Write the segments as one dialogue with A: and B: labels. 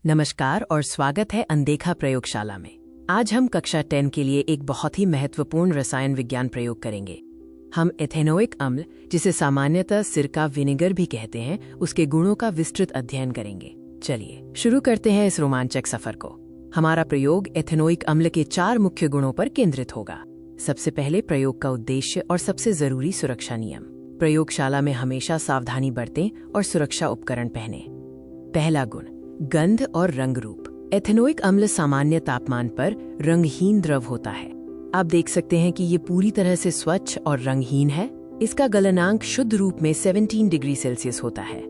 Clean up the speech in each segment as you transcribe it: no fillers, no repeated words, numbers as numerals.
A: नमस्कार और स्वागत है अनदेखा प्रयोगशाला में। आज हम कक्षा 10 के लिए एक बहुत ही महत्वपूर्ण रसायन विज्ञान प्रयोग करेंगे। हम एथेनोइक अम्ल, जिसे सामान्यतः सिरका विनेगर भी कहते हैं, उसके गुणों का विस्तृत अध्ययन करेंगे। चलिए शुरू करते हैं इस रोमांचक सफर को। हमारा प्रयोग एथेनोइक अम्ल के 4 मुख्य गुणों पर केंद्रित होगा। सबसे पहले प्रयोग का उद्देश्य और सबसे जरूरी सुरक्षा नियम। प्रयोगशाला में हमेशा सावधानी बरतें और सुरक्षा उपकरण पहनें। पहला गुण, गंध और रंग रूप। एथेनोइक अम्ल सामान्य तापमान पर रंगहीन द्रव होता है। आप देख सकते हैं कि ये पूरी तरह से स्वच्छ और रंगहीन है। इसका गलनांक शुद्ध रूप में 17 डिग्री सेल्सियस होता है।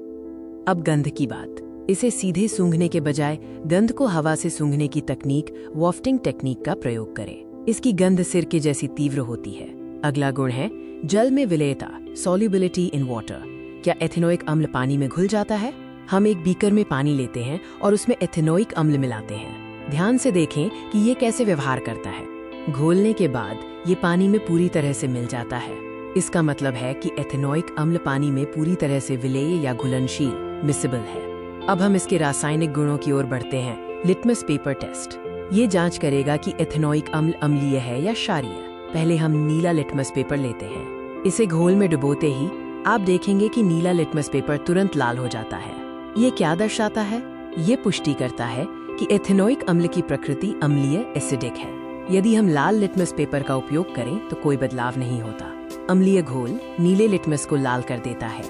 A: अब गंध की बात। इसे सीधे सूंघने के बजाय गंध को हवा से सूंघने की तकनीक वॉफ्टिंग टेक्निक का प्रयोग करें। इसकी गंध सिरके जैसी तीव्र होती है। अगला गुण है जल में विलेयता, सॉल्युबिलिटी इन वाटर। क्या एथेनोइक अम्ल पानी में घुल जाता है? हम एक बीकर में पानी लेते हैं और उसमें एथेनोइक अम्ल मिलाते हैं। ध्यान से देखें कि ये कैसे व्यवहार करता है। घोलने के बाद ये पानी में पूरी तरह से मिल जाता है। इसका मतलब है कि एथेनोइक अम्ल पानी में पूरी तरह से विलेय या घुलनशील मिसिबल है। अब हम इसके रासायनिक गुणों की ओर बढ़ते हैं। Litmus paper test. ये जांच करेगा कि एथेनोइक अम्ल अम्लीय है या क्षारीय। पहले हम नीला लिटमस पेपर लेते हैं। इसे घोल में डुबोते ही आप देखेंगे कि नीला लिटमस पेपर तुरंत लाल हो जाता है। ये क्या दर्शाता है? ये पुष्टि करता है कि एथेनोइक अम्ल की प्रकृति अम्लीय एसिडिक है। यदि हम लाल लिटमस पेपर का उपयोग करें तो कोई बदलाव नहीं होता। अम्लीय घोल नीले लिटमस को लाल कर देता है।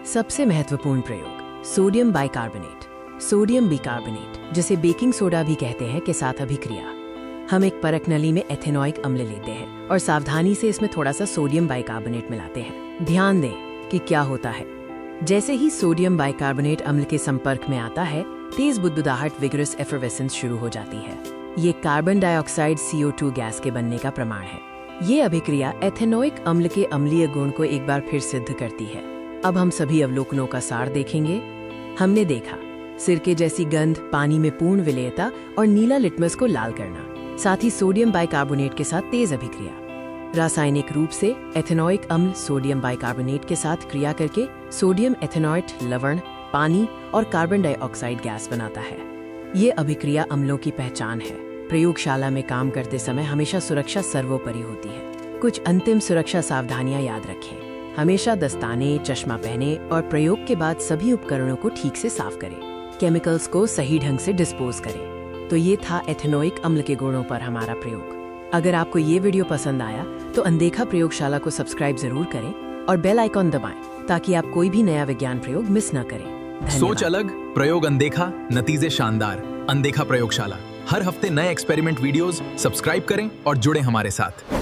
A: सबसे महत्वपूर्ण प्रयोग, सोडियम बाइकार्बोनेट। सोडियम बिकार्बोनेट, जिसे बेकिंग सोडा भी कहते हैं, के साथ अभिक्रिया। हम एक परख नली में एथेनोइक अम्ल लेते हैं और सावधानी से इसमें थोड़ा सा सोडियम बाइकार्बोनेट मिलाते हैं। ध्यान दें कि क्या होता है। जैसे ही सोडियम बाइकार्बोनेट अम्ल के संपर्क में आता है, तेज बुदबुदाहट विगरस एफरवेसेंस शुरू हो जाती है। ये कार्बन डाइऑक्साइड CO2 गैस के बनने का प्रमाण है। ये अभिक्रिया एथेनोइक अम्ल के अम्लीय गुण को एक बार फिर सिद्ध करती है। अब हम सभी अवलोकनों का सार देखेंगे। हमने देखा सिरके जैसी गंध, पानी में पूर्ण विलेयता और नीला लिटमस को लाल करना, साथ ही सोडियम बाइकार्बोनेट के साथ तेज अभिक्रिया। रासायनिक रूप से एथेनोइक अम्ल सोडियम बाइकार्बोनेट के साथ क्रिया करके सोडियम एथेनॉइट लवण, पानी और कार्बन डाइऑक्साइड गैस बनाता है। ये अभिक्रिया अम्लों की पहचान है। प्रयोगशाला में काम करते समय हमेशा सुरक्षा सर्वोपरि होती है। कुछ अंतिम सुरक्षा सावधानियां याद रखें। हमेशा दस्ताने, चश्मा पहने और प्रयोग के बाद सभी उपकरणों को ठीक से साफ करें। केमिकल्स को सही ढंग से डिस्पोज करें। तो ये था एथेनोइक अम्ल के गुणों पर हमारा प्रयोग। अगर आपको ये वीडियो पसंद आया तो अनदेखा प्रयोगशाला को सब्सक्राइब जरूर करें और बेल आइकॉन दबाएं ताकि आप कोई भी नया विज्ञान प्रयोग मिस न करें। धन्यवाद।
B: सोच अलग, प्रयोग अनदेखा, नतीजे शानदार। अनदेखा प्रयोगशाला हर हफ्ते नए एक्सपेरिमेंट वीडियोस। सब्सक्राइब करें और जुड़े हमारे साथ।